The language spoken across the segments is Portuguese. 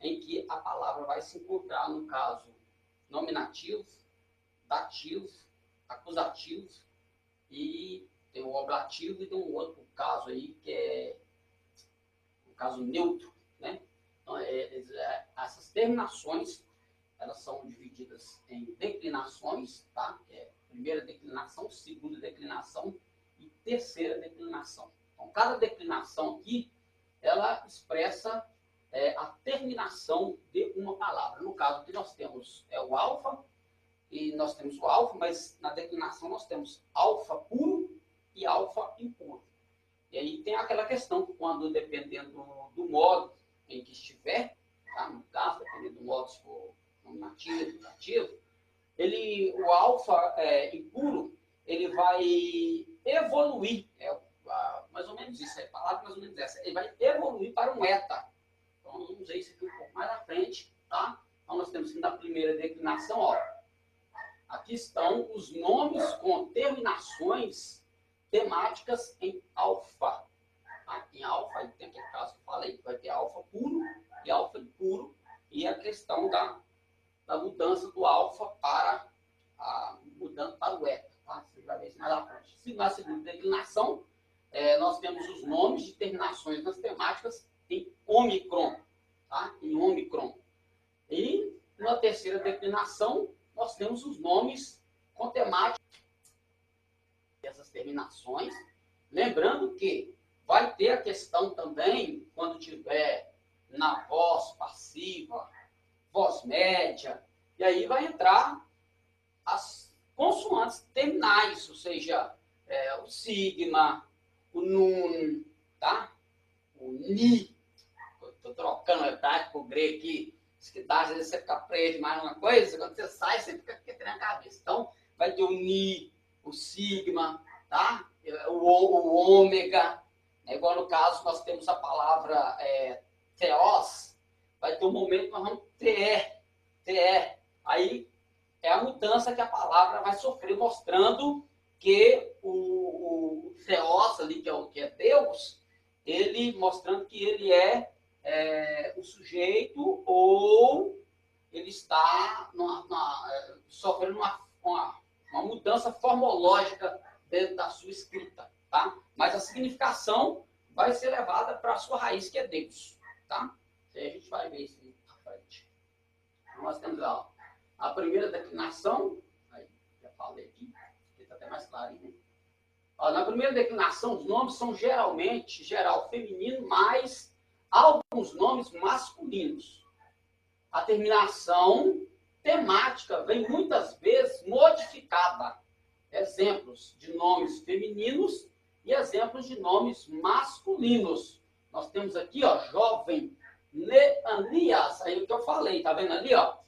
em que a palavra vai se encontrar, no caso, nominativos, dativos, acusativos, e tem o oblativo e tem um outro caso aí, que é o caso neutro, né? Então, essas terminações, elas são divididas em declinações, tá? Que é primeira declinação, segunda declinação e terceira declinação. Então, cada declinação aqui, ela expressa a terminação de uma palavra. No caso aqui nós temos o alfa, e nós temos o alfa, mas na declinação nós temos alfa puro e alfa impuro. E aí tem aquela questão, quando dependendo do modo em que estiver, tá? No caso, dependendo do modo, se for nominativo, dativo, o alfa impuro, ele vai evoluir, mais ou menos isso, a palavra mais ou menos essa, ele vai evoluir para um eta. Então, nós vamos ver isso aqui um pouco mais à frente, tá? Então, nós temos que na primeira declinação, ó, aqui estão os nomes com terminações temáticas em alfa. Tá? Em alfa, aí tem aquele caso que eu falei, que vai ter alfa puro e alfa impuro, e a questão da mudança do alfa para o eta. Tá? Você vai ver isso mais à frente. Na segunda declinação, nós temos os nomes de terminações nas temáticas em ômicron. Tá? Em ômicron. E na terceira declinação, nós temos os nomes com temática dessas terminações. Lembrando que vai ter a questão também, quando tiver na voz passiva, voz média, e aí vai entrar as consoantes terminais, ou seja, o sigma, o nun, tá? O ni. Estou trocando a verdade com o grego aqui. Que dá, às vezes você fica preso mais numa coisa, quando você sai, você fica na cabeça. Então, vai ter o ni, o sigma, tá? O ômega. Igual no caso, nós temos a palavra theos, vai ter um momento que nós vamos te. Aí é a mudança que a palavra vai sofrer, mostrando que o theos ali, que é Deus, ele mostrando que ele é o sujeito, ou ele está sofrendo uma mudança formológica dentro da sua escrita, tá? Mas a significação vai ser levada para a sua raiz, que é Deus, tá? E aí a gente vai ver isso à frente. Então, nós temos lá, ó, a primeira declinação, aí já falei aqui está até mais claro, né? Ó, na primeira declinação, os nomes são geralmente geral feminino, mas alguns nomes masculinos. A terminação temática vem muitas vezes modificada. Exemplos de nomes femininos e exemplos de nomes masculinos. Nós temos aqui, ó, jovem Neanias, aí o que eu falei, tá vendo ali, ó?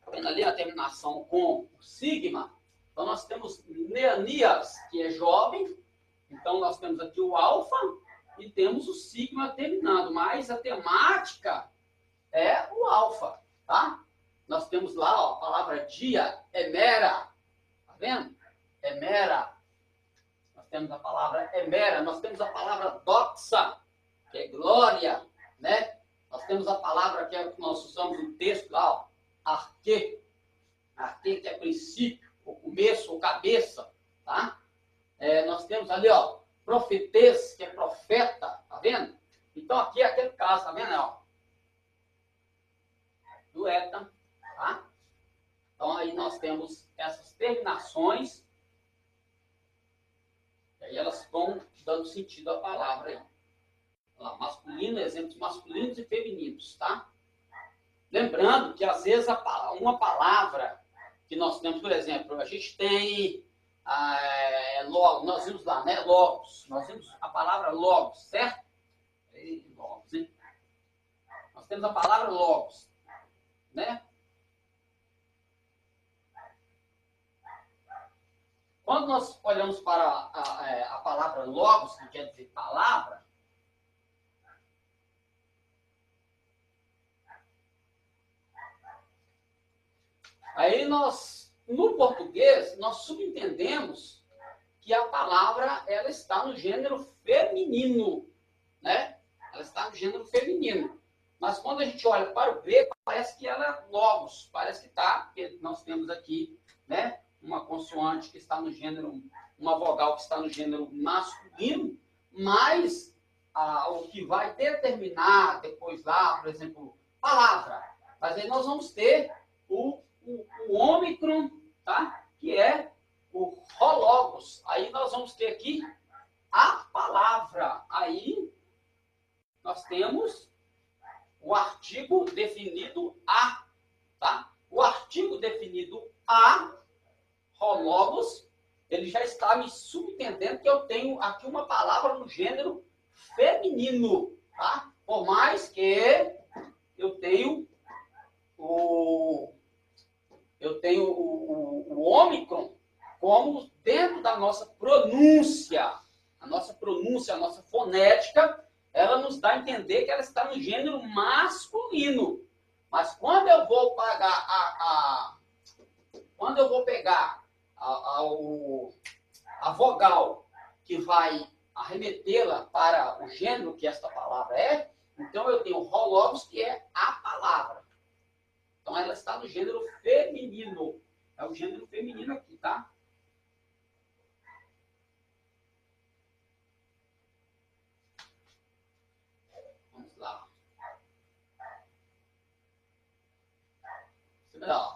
Tá vendo ali a terminação com o sigma? Então nós temos Neanias, que é jovem. Então nós temos aqui o alfa e temos o sigma terminando, mas a temática é o alfa, tá? Nós temos lá, ó, a palavra dia, emera, tá vendo? Emera. Nós temos a palavra emera, nós temos a palavra doxa, que é glória, né? Nós temos a palavra que nós usamos no texto lá, ó, arque, que é princípio, o começo, ou cabeça, tá? Nós temos ali, ó, profetês, que é profeta, tá vendo? Então, aqui é aquele caso, tá vendo, ó? Do eta, tá? Então, aí nós temos essas terminações, e aí elas vão dando sentido à palavra aí. Lá, masculino, exemplos masculinos e femininos, tá? Lembrando que, às vezes, uma palavra que nós temos, por exemplo, a gente tem nós vimos lá, né? Logos. Nós vimos a palavra logos, certo? Logos, hein? Nós temos a palavra logos, né? Quando nós olhamos para a palavra logos, que quer dizer palavra, aí nós, no português, nós subentendemos que a palavra ela está no gênero feminino, né? Ela está no gênero feminino. Mas quando a gente olha para o grego, parece que ela é logos, parece que está, porque nós temos aqui, né, uma consoante que está no gênero, uma vogal que está no gênero masculino, mas o que vai determinar depois lá, por exemplo, palavra. Mas aí nós vamos ter o ômicron, tá? Que é o rologos. Aí nós vamos ter aqui a palavra. Aí nós temos o artigo definido a, tá? O artigo definido a, rologos, ele já está me subentendendo que eu tenho aqui uma palavra no gênero feminino, tá? Por mais que eu tenho o ômicron como dentro da nossa pronúncia, a nossa fonética, ela nos dá a entender que ela está no gênero masculino. Mas quando eu vou pegar a vogal que vai arremetê-la para o gênero que esta palavra é, então eu tenho rologos, que é a palavra. Então ela está no gênero feminino. É o gênero feminino aqui, tá? Vamos lá.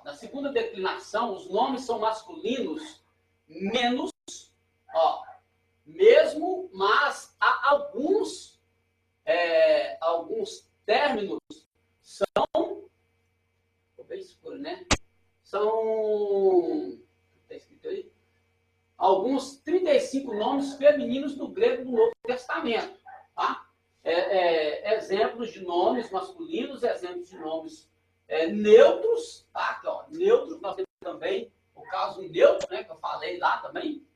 Na segunda declinação, os nomes são masculinos menos, mesmo, mas há alguns términos são, bem escuro, né? São, está escrito aí, alguns 35 nomes femininos no grego do Novo Testamento, tá? Exemplos de nomes masculinos, exemplos de nomes neutros, tá? Aqui, ó, neutros, nós temos também o caso neutro, né? Que eu falei lá também,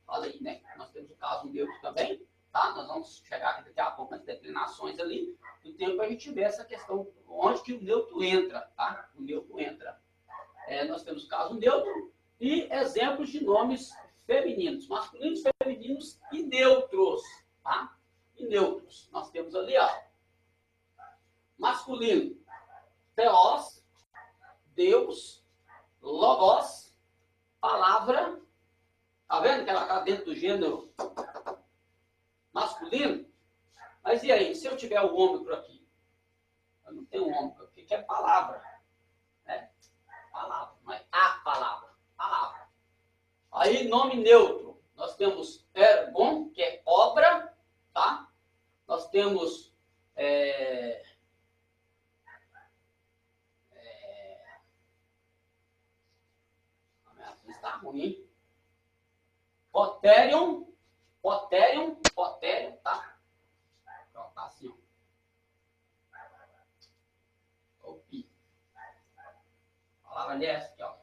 né? Nós temos o caso neutro também, tá? Nós vamos chegar aqui daqui a pouco nas declinações ali, do tempo a gente ver essa questão, onde que o neutro entra, tá? O neutro entra. Nós temos o caso neutro e exemplos de nomes femininos, masculinos, femininos e neutros, tá? E neutros. Nós temos ali, ó, masculino, theos, Deus, logos, palavra. Tá vendo que ela está dentro do gênero masculino? Mas e aí, se eu tiver o ômicron aqui? Eu não tenho ômicron aqui, que é palavra. Né? Palavra, mas a palavra. Palavra. Aí, nome neutro. Nós temos ergon, que é obra, tá? Nós temos está ruim. Poterium, tá? Então, tá assim, ó. Opi. A palavra ali é essa aqui, ó.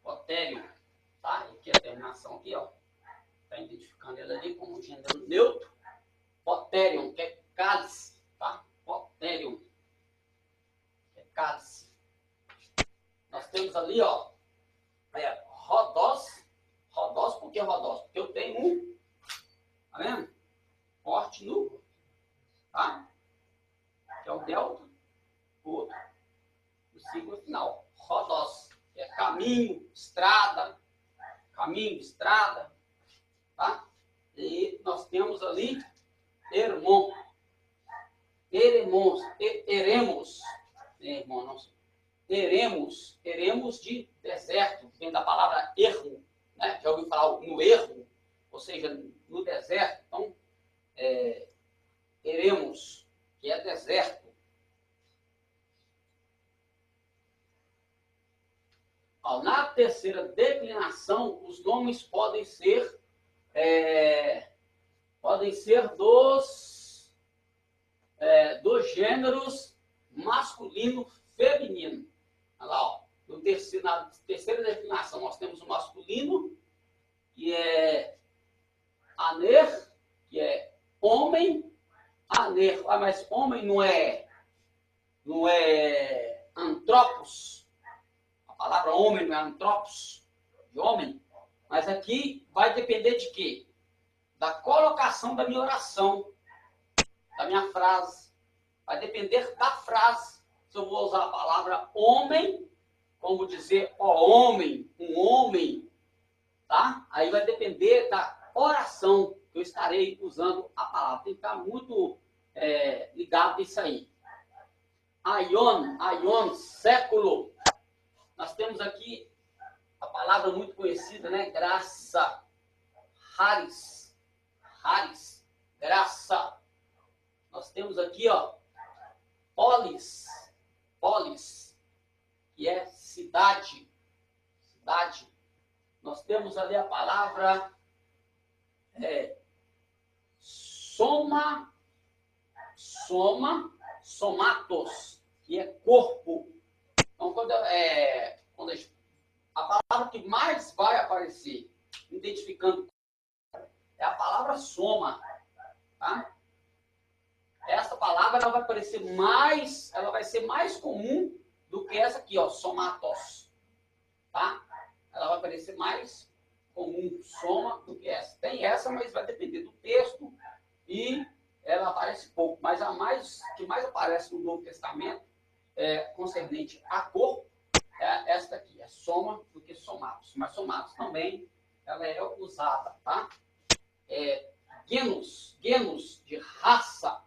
Poterium, tá? Aqui a terminação aqui, ó. Tá identificando ele ali como gênero neutro. Poterium, que é cálice, tá? Poterium, que é cálice. Nós temos ali, ó, rodós. Rodós, por que rodós? Porque eu tenho tá vendo? Corte no, tá? Que é o delta, o sigla final. Rodós, que é caminho, estrada, tá? E nós temos ali ermon, eremos de deserto, vem da palavra ermo, né? Já ouviu falar no ermo, ou seja, no deserto. Então, eremos, que é deserto. Na terceira declinação, os nomes podem ser dos gêneros masculino e feminino. Olha lá, ó. Na terceira declinação, nós temos o masculino, que é aner, que é homem, aner. Mas homem não é antropos. A palavra homem não é antropos. de homem, mas aqui vai depender de quê? Da colocação da minha oração, da minha frase. Vai depender da frase. Se eu vou usar a palavra homem, como dizer, ó homem, um homem, tá? Aí vai depender da oração que eu estarei usando a palavra. Tem que ficar muito ligado nisso aí. Aion, século. Nós temos aqui a palavra muito conhecida, né? Graça. Haris, graça. Nós temos aqui, ó, polis, que é cidade. Nós temos ali a palavra somatos, que é corpo. Então, quando a palavra que mais vai aparecer, identificando, é a palavra soma, tá? Essa palavra ela vai aparecer mais, ela vai ser mais comum do que essa aqui, ó, somatos, tá? Ela vai aparecer mais comum, soma, do que essa. Tem essa, mas vai depender do texto e ela aparece pouco. Mas a que mais aparece no Novo Testamento, concernente a corpo, é esta aqui, é soma do que somatos. Mas somatos também, ela é usada, tá? Genus, de raça.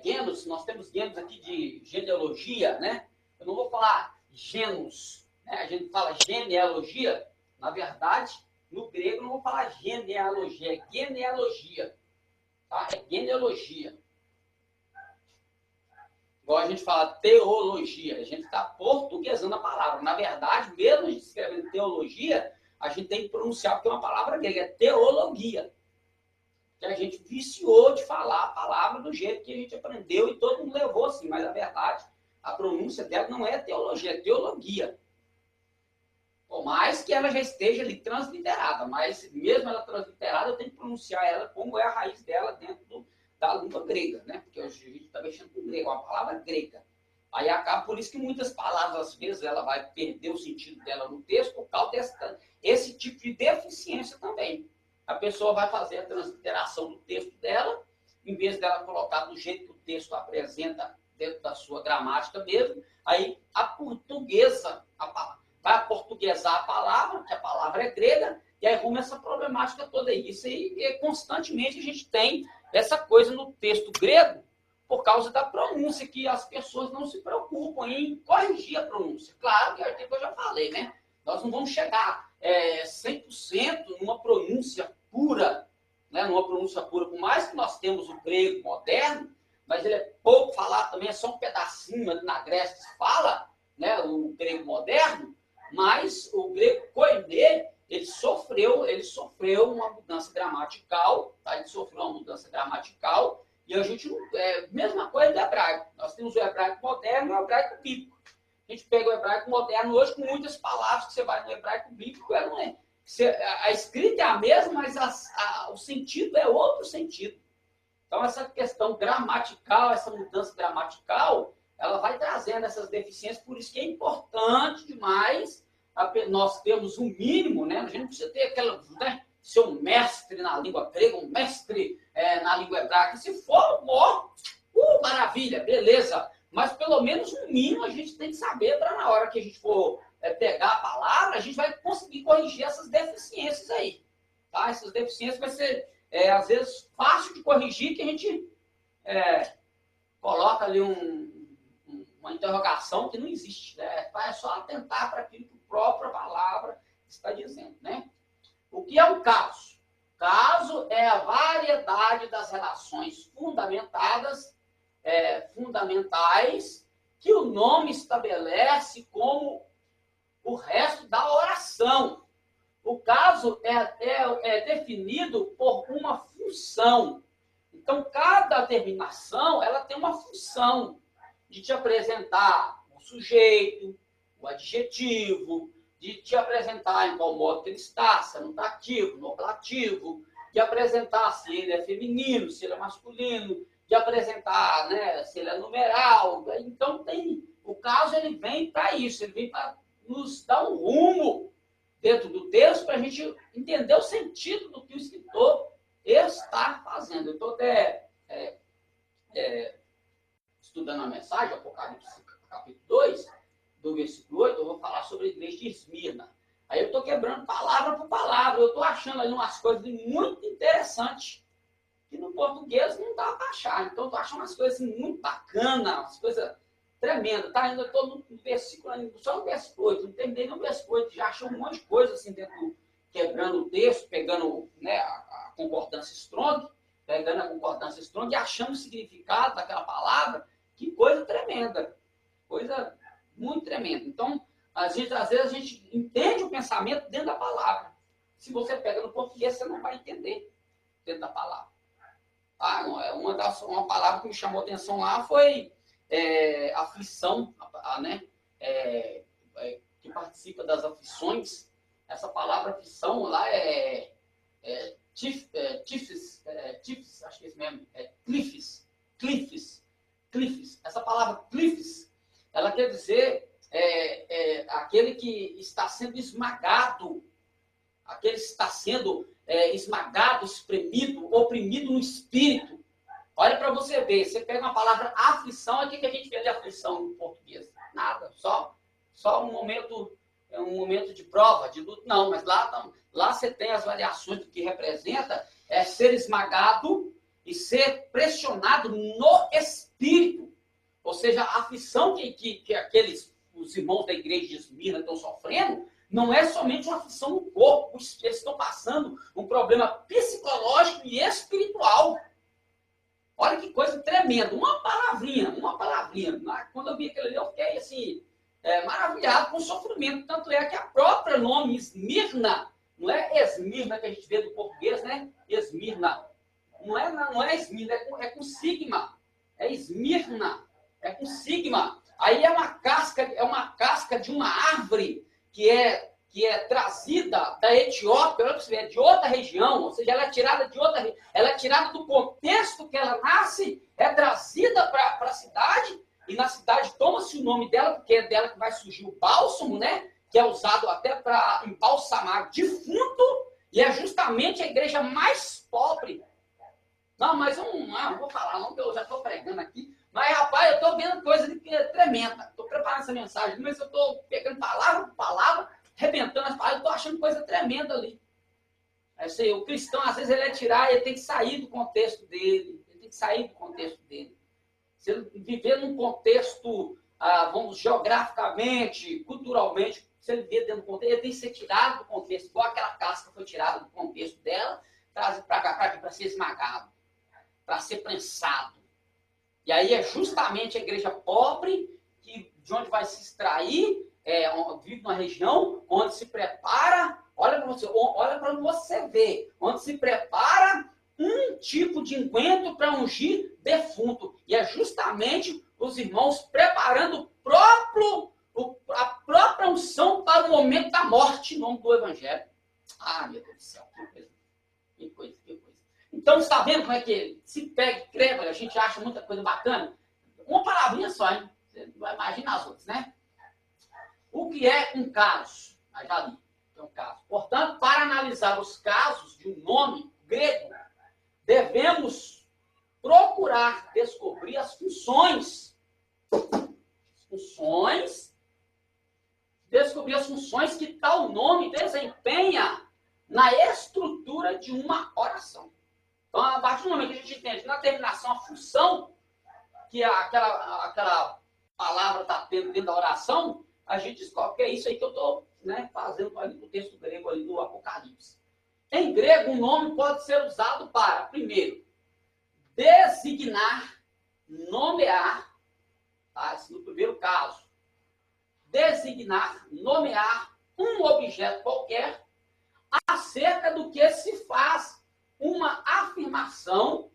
Genus, nós temos genus aqui de genealogia, né? Eu não vou falar genus, né? A gente fala genealogia, na verdade, no grego não vou falar genealogia, é genealogia, tá? É genealogia. Igual a gente fala teologia, a gente está portuguesando a palavra. Na verdade, mesmo a gente escrevendo teologia, a gente tem que pronunciar, porque é uma palavra grega, é teologia. Que a gente viciou de falar a palavra do jeito que a gente aprendeu e todo mundo levou assim, mas na verdade a pronúncia dela não é teologia, é teologia. Por mais que ela já esteja ali transliterada, mas mesmo ela transliterada, eu tenho que pronunciar ela como é a raiz dela dentro da língua grega, né? Porque a gente está mexendo com grego, é uma palavra grega. Aí acaba, por isso que muitas palavras, às vezes, ela vai perder o sentido dela no texto por causa desse tipo de deficiência também. A pessoa vai fazer a transliteração do texto dela, em vez dela colocar do jeito que o texto apresenta dentro da sua gramática mesmo, aí a portuguesa, vai aportuguesar a palavra, que a palavra é grega, e aí arruma essa problemática toda aí. Isso aí, constantemente, a gente tem essa coisa no texto grego, por causa da pronúncia, que as pessoas não se preocupam em corrigir a pronúncia. Claro que é aquilo que eu já falei, né? Nós não vamos chegar 100% numa pronúncia pura, né? Numa pronúncia pura, por mais que nós temos o grego moderno, mas ele é pouco falado também, é só um pedacinho ali na Grécia que se fala, né? O grego moderno, mas o grego koiné, ele sofreu uma mudança gramatical, tá? Ele sofreu uma mudança gramatical, e a gente não. Mesma coisa do hebraico. Nós temos o hebraico moderno e o hebraico bíblico. A gente pega o hebraico moderno hoje com muitas palavras que você vai no hebraico bíblico, não é. A escrita é a mesma, mas o sentido é outro sentido. Então, essa questão gramatical, essa mudança gramatical, ela vai trazendo essas deficiências, por isso que é importante demais nós termos um mínimo, né? A gente não precisa ter aquela, né? Ser um mestre na língua grega, um mestre na língua hebraica. Se for, maravilha, beleza. Mas pelo menos um mínimo a gente tem que saber para na hora que a gente for pegar a palavra, a gente vai conseguir corrigir essas deficiências aí. Tá? Essas deficiências vai ser, às vezes, fácil de corrigir, que a gente coloca ali uma interrogação que não existe. Né? É só atentar para aquilo que a própria palavra está dizendo. Né? O que é um caso? Caso é a variedade das relações fundamentais que o nome estabelece como o resto da oração. O caso é definido por uma função. Então, cada terminação ela tem uma função de te apresentar o sujeito, o adjetivo, de te apresentar em qual modo que ele está, se é no dativo, no ablativo, de apresentar se ele é feminino, se ele é masculino, de apresentar, né, se ele é numeral. Então, o caso ele vem para isso, ele vem para nos dar um rumo dentro do texto para a gente entender o sentido do que o escritor está fazendo. Eu estou até estudando a mensagem, Apocalipse capítulo 2, do versículo 8, eu vou falar sobre a igreja de Esmirna. Aí eu estou quebrando palavra por palavra, eu estou achando ali umas coisas muito interessantes, que no português não dá para achar. Então eu estou achando umas coisas muito bacanas, umas coisas tremendas, tá? Ainda estou no versículo, só no versículo 8, não terminei no versículo 8, já achei um monte de coisa assim dentro, quebrando o texto, pegando, né, a concordância Strong, e achando o significado daquela palavra. Que coisa tremenda, coisa muito tremenda. Então, às vezes a gente entende o pensamento dentro da palavra. Se você pega no português, você não vai entender dentro da palavra. Ah, uma palavra que me chamou a atenção lá foi aflição, né? Que participa das aflições. Essa palavra aflição lá tifes, acho que é isso mesmo, clifes. Essa palavra clifes, ela quer dizer aquele que está sendo esmagado, aquele que está sendo esmagado, espremido, oprimido no espírito. Olha para você ver, você pega uma palavra aflição, o que a gente vê de aflição no português? Nada, só um momento de prova, de luta. Não, mas lá você tem as variações do que representa ser esmagado e ser pressionado no espírito. Ou seja, a aflição que os irmãos da igreja de Esmirna estão sofrendo não é somente uma aflição no corpo, eles estão passando um problema psicológico e espiritual. Olha que coisa tremenda, uma palavrinha. Quando eu vi aquilo ali, eu fiquei assim, maravilhado com o sofrimento. Tanto é que a própria nome Esmirna, não é Esmirna que a gente vê do português, né? Esmirna. Não é Esmirna, é com sigma. É Esmirna, é com sigma. Aí é uma casca de uma árvore que é trazida da Etiópia, de outra região, ou seja, ela é tirada do contexto que ela nasce, é trazida para a cidade, e na cidade toma-se o nome dela, porque é dela que vai surgir o bálsamo, né? Que é usado até para embalsamar defunto, e é justamente a igreja mais pobre. Não, mas eu não vou falar, não, que eu já estou pregando aqui. Mas, rapaz, eu estou vendo coisa tremenda. Estou preparando essa mensagem, mas eu estou pegando palavra por palavra, arrebentando as palavras, eu estou achando coisa tremenda ali. Assim, o cristão, às vezes, ele tem que sair do contexto dele. Se ele viver num contexto, vamos, geograficamente, culturalmente, se ele viver dentro do contexto, ele tem que ser tirado do contexto, igual aquela casca foi tirada do contexto dela, trazido para cá, para ser esmagado, para ser prensado. E aí é justamente a igreja pobre, de onde vai se extrair, vive numa região onde se prepara, olha para você ver, onde se prepara um tipo de encontro para ungir defunto. E é justamente os irmãos preparando a própria unção para o momento da morte, em nome do Evangelho. Ah, meu Deus do céu, que coisa. Então, está vendo como é que se pega e creva, a gente acha muita coisa bacana? Uma palavrinha só, hein? Você não vai imaginar as outras, né? O que é um caso? Aí já li, é um caso. Portanto, para analisar os casos de um nome grego, devemos procurar descobrir as funções. Descobrir as funções que tal nome desempenha na estrutura de uma oração. Então, a partir do momento que a gente entende na terminação a função que aquela palavra está tendo dentro da oração, a gente descobre que é isso aí que eu estou fazendo ali no texto grego ali do Apocalipse. Em grego, um nome pode ser usado para, primeiro, designar, nomear, tá? Esse no primeiro caso, designar, nomear um objeto qualquer acerca do que se faz uma afirmação.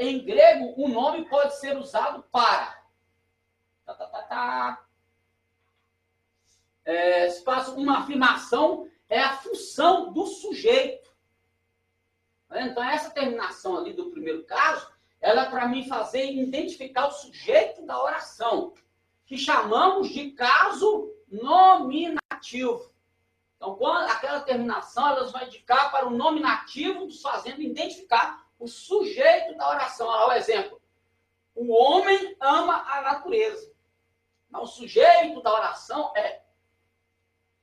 Em grego, o nome pode ser usado para se faz uma afirmação, é a função do sujeito. Então, essa terminação ali do primeiro caso, ela é para mim identificar o sujeito da oração. que chamamos de caso nominativo. Então, quando aquela terminação, ela vai indicar para o nominativo, nos fazendo identificar o sujeito da oração. Olha lá o exemplo. O homem ama a natureza. Então, o sujeito da oração é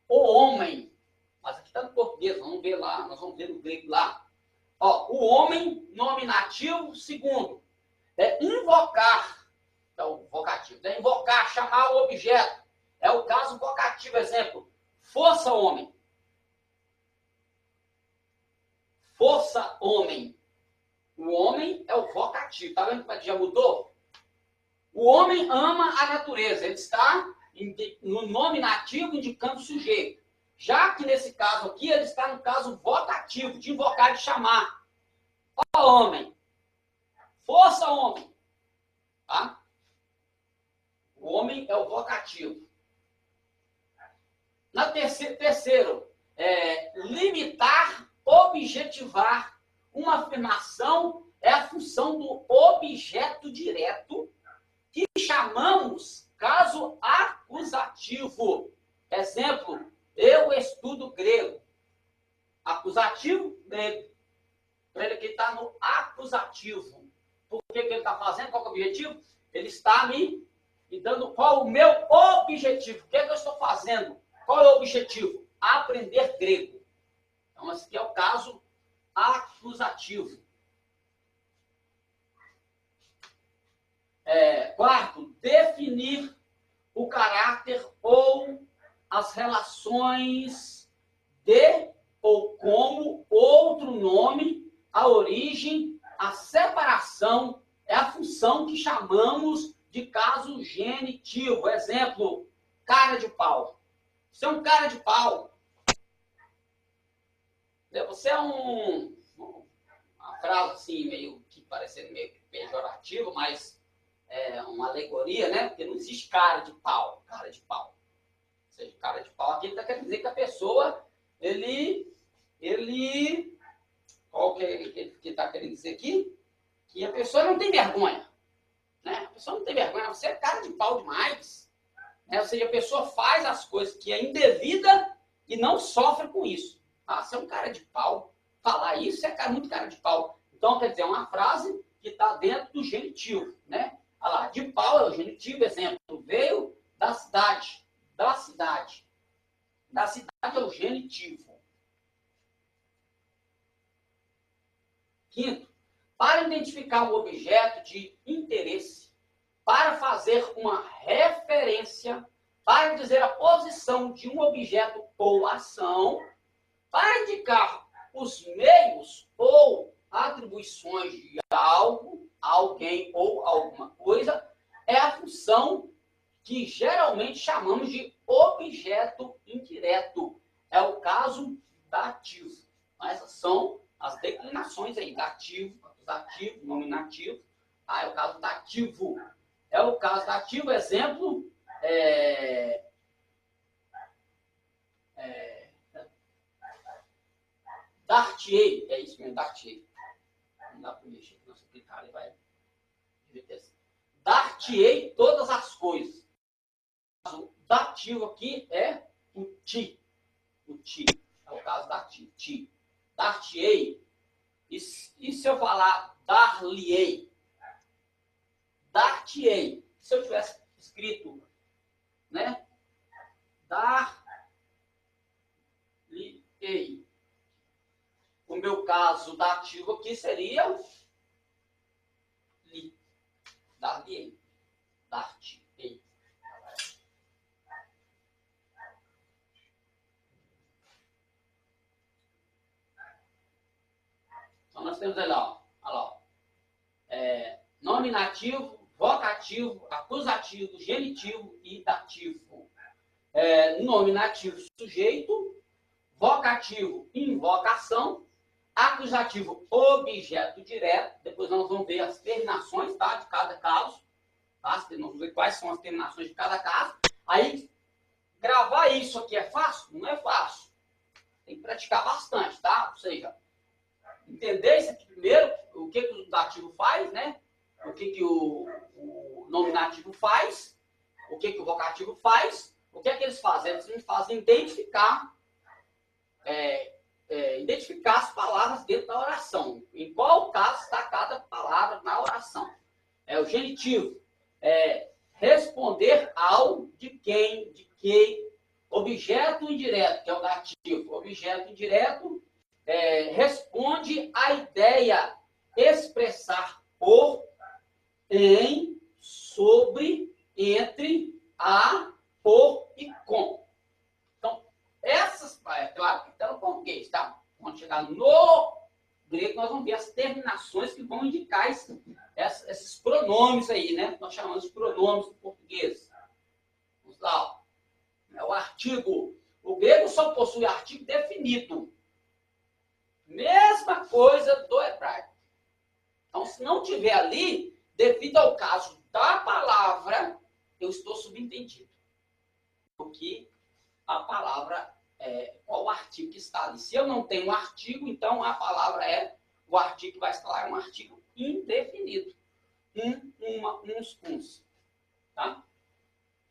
o homem. Mas aqui está no português, vamos ver lá, nós vamos ver no grego lá. Ó, o homem, nominativo, segundo, é invocar. Então, vocativo. É invocar, chamar o objeto. É o caso vocativo, exemplo. Força, homem. Força, homem. O homem é o vocativo. Tá vendo que já mudou? O homem ama a natureza. Ele está no nominativo indicando o sujeito. Já que nesse caso aqui, ele está no caso vocativo, de invocar, de chamar. Ó, homem. Força, homem. Tá? O homem é o vocativo. Na terceiro, limitar, objetivar. Uma afirmação é a função do objeto direto que chamamos caso acusativo. Exemplo, eu estudo grego. Acusativo, grego. Para ele que está no acusativo. Por que ele está fazendo? Qual é o objetivo? Ele está me dando qual o meu objetivo. O que eu estou fazendo? Qual é o objetivo? Aprender grego. Então, esse aqui é o caso acusativo. Quarto, definir o caráter ou as relações de ou como outro nome, a origem, a separação, é a função que chamamos de caso genitivo. Exemplo, cara de pau. Você é um cara de pau. Você é uma frase assim, meio que parecendo meio que pejorativa, mas é uma alegoria, né? Porque não existe cara de pau. Cara de pau. Ou seja, cara de pau aqui está querendo dizer que a pessoa, qual que está querendo dizer aqui? Que a pessoa não tem vergonha. Né? A pessoa não tem vergonha, você é cara de pau demais. Né? Ou seja, a pessoa faz as coisas que é indevida e não sofre com isso. Ah, você é um cara de pau. Falar isso é muito cara de pau. Então, quer dizer, é uma frase que está dentro do genitivo. Né? Olha lá, de pau é o genitivo, exemplo. Veio da cidade. Da cidade. Da cidade é o genitivo. Quinto, para identificar um objeto de interesse, para fazer uma referência, para dizer a posição de um objeto ou ação, para indicar os meios ou atribuições de algo, alguém ou alguma coisa, é a função que geralmente chamamos de objeto indireto. É o caso dativo. Essas são as declinações aí, dativo, acusativo, nominativo. É o caso dativo. É o caso dativo, exemplo, dar-te-ei, é isso mesmo, dar-te-ei. Não dá para mexer, não se clicar, ele vai dar-te-ei todas as coisas. O dativo aqui é o ti. O ti. É o caso dativo, ti. Dar-te-ei. E se eu falar dar-lhe-ei? Dar-te-ei. Se eu tivesse escrito, né? Dar-lhe-ei. O meu caso dativo aqui seria li. Dar-lhe-ei. Dar-te-ei. Então, nós temos ali, ó. Olha lá, ó. Nominativo, vocativo, acusativo, genitivo e dativo. Nominativo, sujeito. Vocativo, invocação. Acusativo, objeto direto. Depois nós vamos ver as terminações, tá, de cada caso. Tá? Nós vamos ver quais são as terminações de cada caso. Aí, gravar isso aqui é fácil? Não é fácil. Tem que praticar bastante, tá? Ou seja, entender isso aqui primeiro, o que o dativo faz, né? O que o nominativo faz. o que, que o vocativo faz? O que é que eles fazem? Eles fazem identificar as palavras dentro da oração. Em qual caso está cada palavra na oração? O genitivo. Responder ao, de quem, de que. Objeto indireto, que é o dativo. Objeto indireto responde à ideia expressar por, em, sobre, entre, a, por e com. Então, essas, claro que está no português, tá? Quando chegar no grego, nós vamos ver as terminações que vão indicar esses pronomes aí, né? Nós chamamos de pronomes do português. Vamos lá, ó. O artigo. O grego só possui artigo definido. Mesma coisa do hebraico. Então, se não tiver ali, devido ao caso da palavra, eu estou subentendido. Porque a palavra qual o artigo que está ali. Se eu não tenho um artigo, então a palavra o artigo que vai estar lá é um artigo indefinido. Uns. Tá?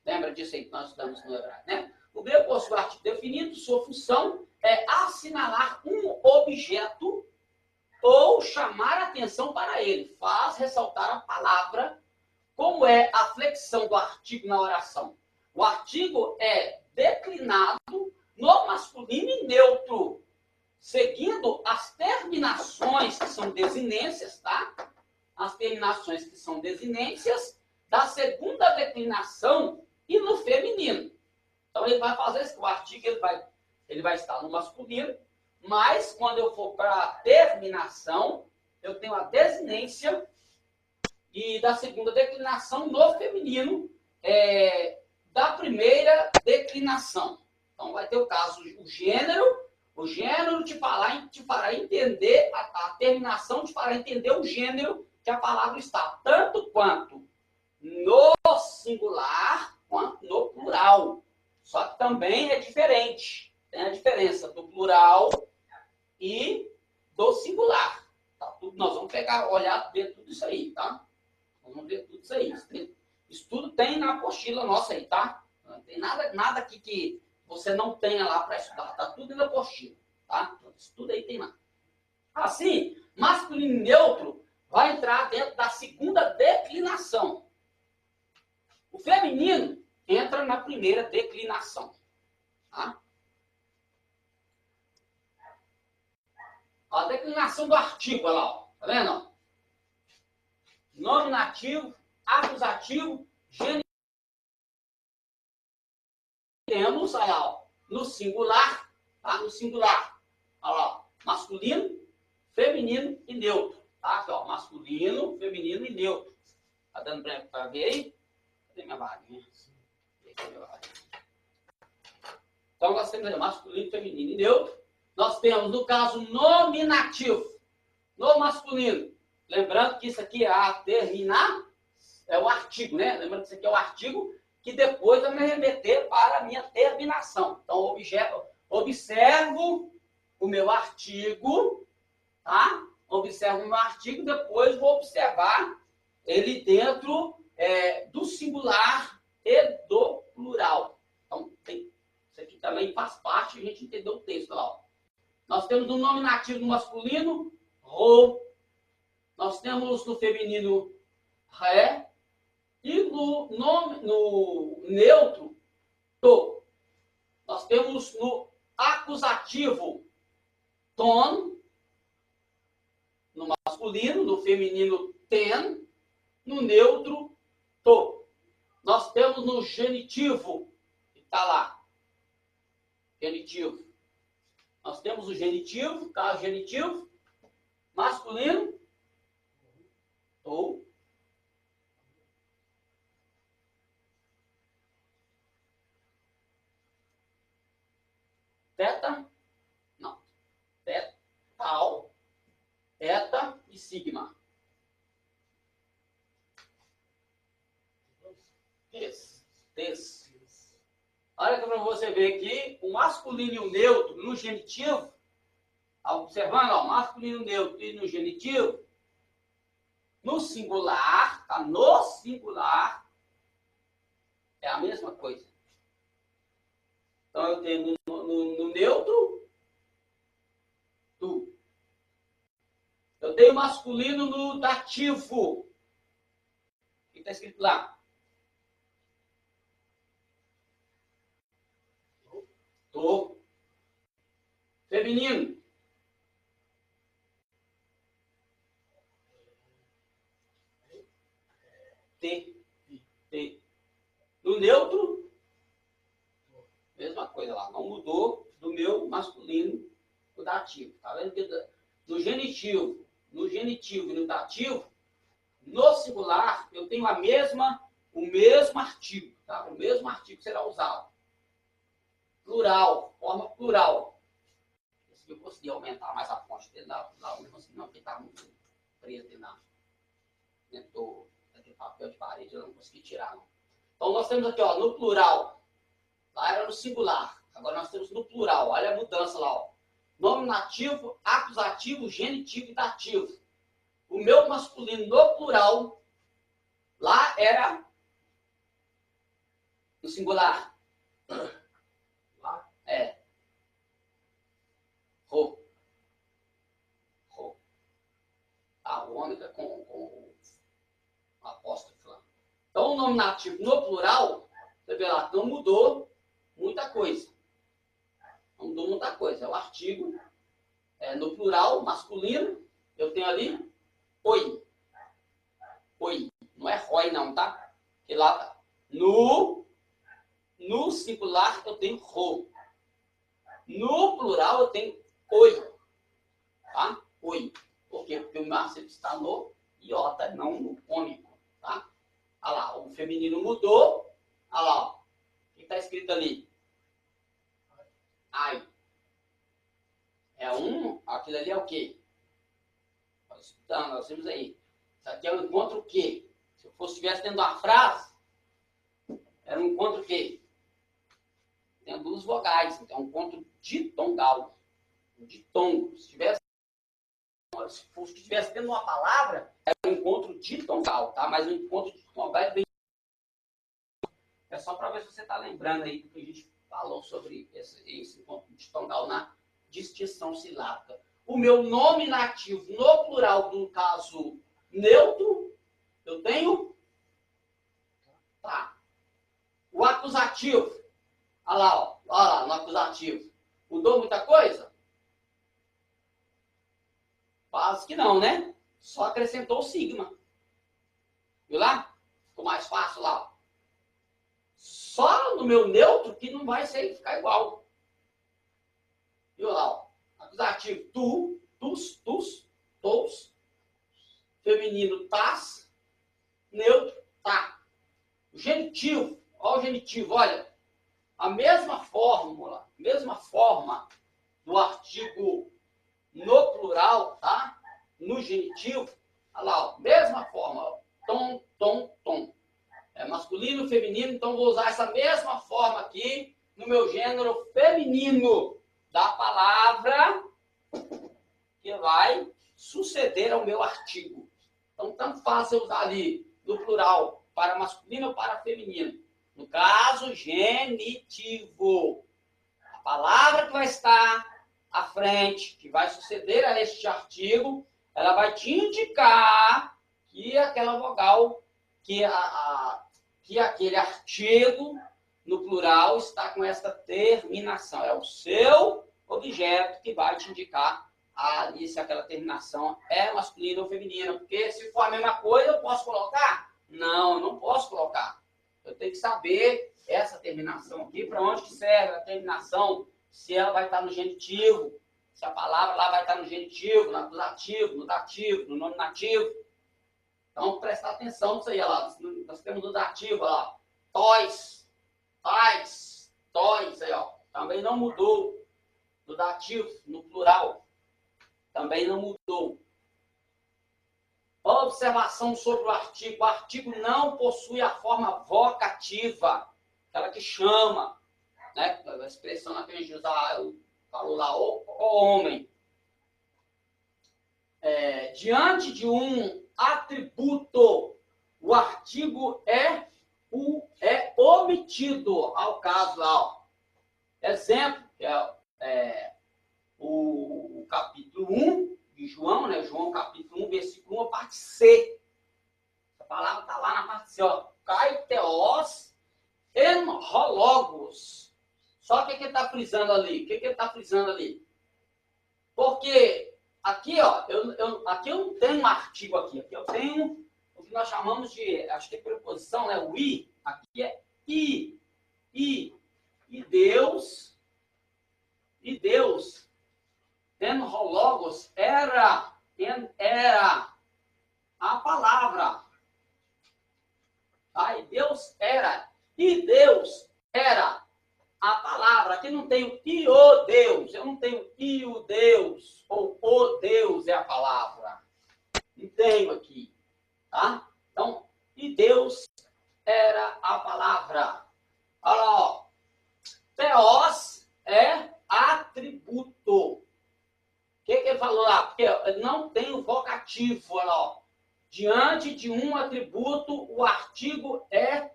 Lembra disso aí que nós estudamos no hebraico, né? O grego possui o artigo definido, sua função é assinalar um objeto ou chamar a atenção para ele. Faz ressaltar a palavra. Como é a flexão do artigo na oração? O artigo é declinado no masculino e neutro, seguindo as terminações que são desinências, tá? As terminações que são desinências da segunda declinação e no feminino. Então, ele vai fazer isso, o artigo ele vai estar no masculino, mas quando eu for para a terminação, eu tenho a desinência e da segunda declinação no feminino da primeira declinação. Então, vai ter o caso, o gênero te fará entender, a terminação te fará entender o gênero que a palavra está, tanto quanto no singular quanto no plural. Só que também é diferente. Tem a diferença do plural e do singular. Tá? Nós vamos ver tudo isso aí, tá? Vamos ver tudo isso aí. Isso tudo tem na apostila nossa aí, tá? Não tem nada aqui que você não tenha lá para estudar. Tá tudo na apostila, tá? Isso tudo aí tem lá. Assim, masculino e neutro vai entrar dentro da segunda declinação. O feminino entra na primeira declinação. Tá? A declinação do artigo, olha lá, ó. Tá vendo? Ó? Nominativo, acusativo, genitivo. Temos, olha lá, ó, no singular, tá? No singular, olha lá, ó, masculino, feminino e neutro. Tá? Aqui, ó, masculino, feminino e neutro. Tá dando para ver aí? Cadê minha vaguinha? Então, nós temos aí masculino, feminino e neutro. Nós temos, no caso, nominativo. No masculino. Lembrando que isso aqui é a terminar, é o artigo, né? Lembrando que isso aqui é o artigo que depois vai me remeter para a minha terminação. Então, observo o meu artigo, tá? Observo o meu artigo, depois vou observar ele dentro do singular e do plural. Então, isso aqui também faz parte, a gente entendeu o texto lá. Ó. Nós temos no nominativo no masculino, ro. Nós temos no feminino, ré. E no neutro, to. Nós temos no acusativo, ton. No masculino, no feminino, ten. No neutro, to. Nós temos no genitivo, que está lá. Genitivo. Nós temos o genitivo, caso genitivo, masculino, ou teta, não, teta, tal, eta e sigma. Tes. Olha para você ver aqui, o masculino e o neutro no genitivo, observando, ó, masculino, neutro e no genitivo, no singular, tá? No singular, É a mesma coisa. Então, eu tenho no neutro, tu. Eu tenho masculino no dativo. O que está escrito lá? Tô. Feminino. T. T. No neutro, mesma coisa lá. Não mudou do meu masculino pro dativo. Tá vendo que no genitivo e no dativo, no singular, eu tenho o mesmo artigo. Tá? O mesmo artigo será usado. Plural, forma plural. Esse eu consegui aumentar mais a fonte dele lá, não consegui não, porque está muito preso dentro daquele papel de parede, eu não consegui tirar não. Então nós temos aqui, ó, no plural, lá era no singular, agora nós temos no plural, olha a mudança lá, ó. Nominativo, acusativo, genitivo e dativo. O meu masculino no plural, lá era no singular. Lá? É. Ro. A única com apóstrofe lá. Então, o nominativo no plural, você vê lá, não mudou muita coisa. Não mudou muita coisa. É o artigo no plural, masculino, eu tenho ali oi. Oi. Não é roi, não, tá? Porque lá, no singular, eu tenho ro. No plural, eu tenho oi. Tá? Oi. Por quê? Porque o masculino está no iota, não no cônico. Tá? Olha lá, o feminino mudou. Olha lá, ó. O que está escrito ali? Ai. Aquilo ali é o quê? Nós temos aí. Isso aqui é um encontro o quê? Se eu estivesse dentro de uma frase, era um encontro o quê? Tem duas vogais, então é um encontro ditongal. Ditongo. Se estivesse dentro de uma palavra, era um encontro ditongal, tá? Mas o encontro ditongal é bem... É só para ver se você está lembrando aí do que a gente falou sobre esse encontro ditongal na distinção silábica. O meu nominativo no plural, no caso neutro, eu tenho tá. O acusativo, olha lá, ó, olha lá no acusativo. Mudou muita coisa? Quase que não, né? Só acrescentou o sigma. Viu lá? Ficou mais fácil lá. Só no meu neutro que não vai ficar igual. Viu lá? Ó. Acusativo, tu, tus, tos. Feminino, tas. Neutro, tá. O genitivo, olha o genitivo, olha. A mesma forma do artigo no plural, tá? No genitivo, olha lá, ó, mesma forma, ó, tom, tom, tom. É masculino, feminino, então vou usar essa mesma forma aqui no meu gênero feminino da palavra que vai suceder ao meu artigo. Então, tanto faz eu usar ali no plural para masculino ou para feminino. No caso, genitivo. A palavra que vai estar à frente, que vai suceder a este artigo, ela vai te indicar que aquela vogal, que aquele artigo no plural está com esta terminação. É o seu objeto que vai te indicar ali se aquela terminação é masculina ou feminina. Porque se for a mesma coisa, eu posso colocar? Não, eu não posso colocar. Eu tenho que saber essa terminação aqui, para onde que serve a terminação, se ela vai estar no genitivo, se a palavra lá vai estar no genitivo, no acusativo, no dativo, no nominativo. Então, prestar atenção nisso aí, olha lá. Nós temos no dativo, olha lá. Tois, tais, tois, aí, ó. Também não mudou. No dativo, no plural, também não mudou. Observação sobre o artigo. O artigo não possui a forma vocativa, aquela que chama, né? A expressão que a gente falou lá, o homem. Diante de um atributo, o artigo é é omitido ao caso lá, ó. Exemplo, que é o capítulo 1 de João, né? João capítulo 1, versículo 1, a parte C. A palavra está lá na parte C, ó. Kaiteos en hologos. Só que ele está frisando ali? O que ele está frisando ali? Porque aqui, ó, aqui eu não tenho um artigo aqui. Aqui eu tenho o que nós chamamos de, acho que é preposição, né? O i. Aqui é i. I. E Deus, en hologos, era a palavra. Aí Deus era. E Deus era a palavra. Aqui não tem e o Deus. Eu não tenho e o Deus. Ou o Deus é a palavra. Não tenho aqui. Tá? Então, e Deus era a palavra. Olha lá, ó. Theos é atributo. O que ele falou lá? Porque não tem o vocativo. Olha lá, ó. Diante de um atributo, o artigo é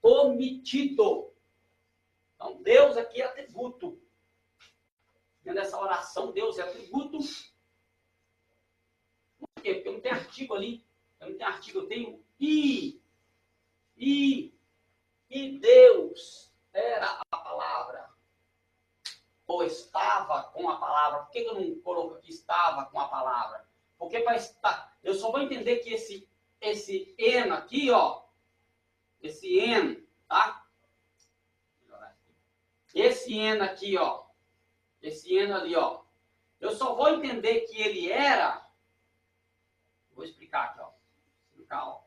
omitido. Então, Deus aqui é atributo. Nessa oração, Deus é atributo. Por quê? Porque não tem artigo ali. Eu não tenho artigo, eu tenho e Deus era a palavra. Ou estava com a palavra. Por que eu não coloco aqui estava com a palavra? Porque para estar, eu só vou entender que esse en aqui, ó, esse en, tá? Esse en aqui, ó, esse en ali, ó, eu só vou entender que ele era, vou explicar aqui, ó,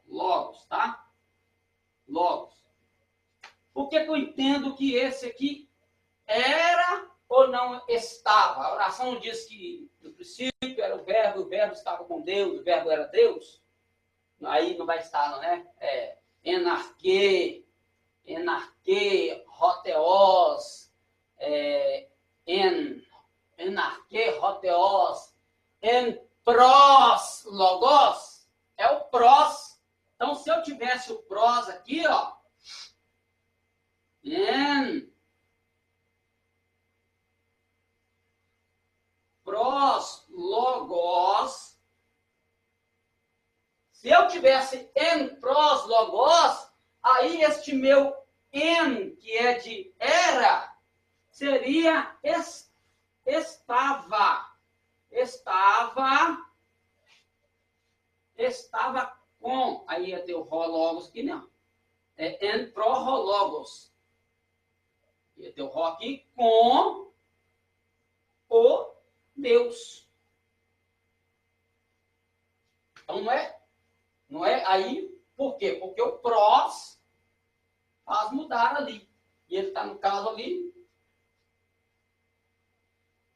logos, tá? Logos. Por que eu entendo que esse aqui era ou não estava? A oração diz que no princípio era o verbo estava com Deus, o verbo era Deus. Aí não vai estar, não, né? Enarque, roteos, enarque, roteos, en pros, logos, é o pros. Então, se eu tivesse o pros aqui, ó, en pros, logos, se eu tivesse en pros, logos, aí este meu en, que é de era, seria estava com, aí ia ter o rologos aqui, não. É en pro rologos. Ia ter o ro aqui com o Deus. Então não é aí, por quê? Porque o pros faz mudar ali. E ele está no caso ali.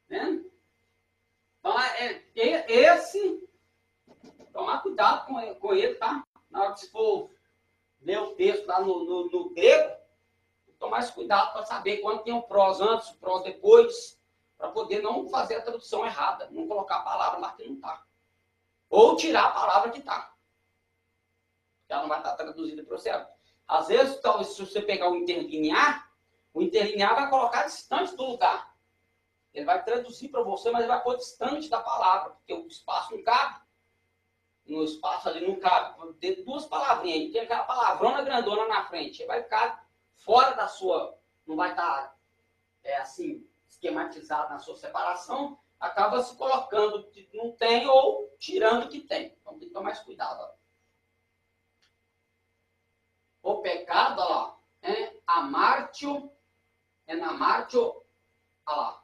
Né? Então, esse, tomar cuidado com ele, tá? Na hora que se for ler o texto lá no grego, tomar esse cuidado para saber quando tem o pros antes, o pros depois, para poder não fazer a tradução errada, não colocar a palavra lá que não está. Ou tirar a palavra que está. Ela não vai estar traduzida para você. Às vezes, talvez, se você pegar o interlinear vai colocar distante do lugar. Ele vai traduzir para você, mas ele vai pôr distante da palavra, porque o espaço não cabe. No espaço ali não cabe. Tem duas palavrinhas aí, tem aquela palavrona grandona na frente. Ele vai ficar fora da sua... Não vai estar, assim, esquematizado na sua separação. Acaba se colocando o que não tem ou tirando o que tem. Então tem que tomar mais cuidado. Ó. O pecado, ó lá, é amartio, olha lá.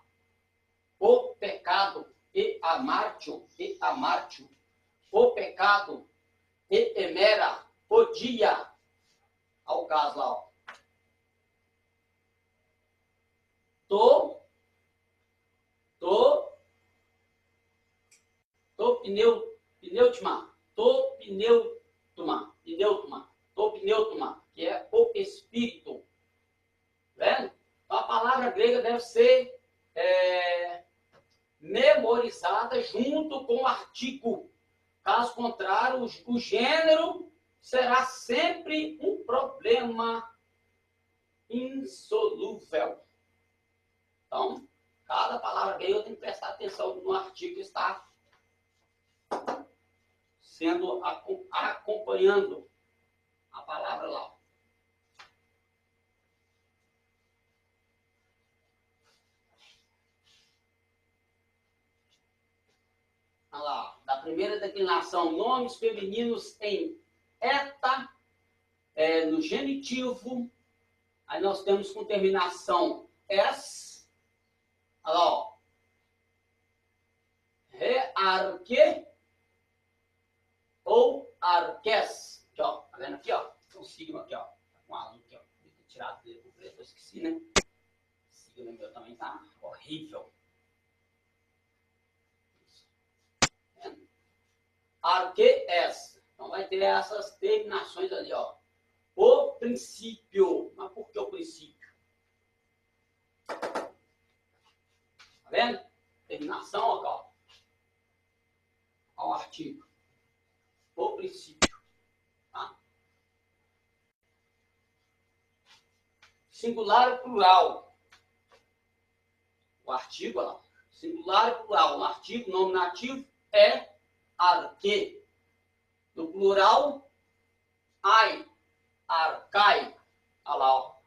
O pecado, e amartio. O pecado, e emera, o dia. Olha o caso lá, ó. Pneutoma, que é o espírito. Vendo? Então, a palavra grega deve ser memorizada junto com o artigo. Caso contrário, o gênero será sempre um problema insolúvel. Então, cada palavra que eu tenho que prestar atenção no artigo que está sendo acompanhando a palavra lá. Olha lá, da primeira declinação, nomes femininos em eta, no genitivo. Aí nós temos com terminação s. Olha lá, ó. Rearque ou arques. Aqui, ó. Tá vendo aqui, ó? Tem um signo aqui, ó. Tá com azul aqui, ó. Vou ter tirado dele por preto, eu esqueci, né? Esse signo meu também tá horrível. Arques. Então vai ter essas terminações ali, ó. O princípio. Mas por que o princípio? Tá vendo? Terminação, ó. Ao artigo. O princípio. Tá? Singular e plural. O artigo, ó. Singular e plural. No artigo nominativo é arque. No plural, ai. Arcai. Olha lá, ó.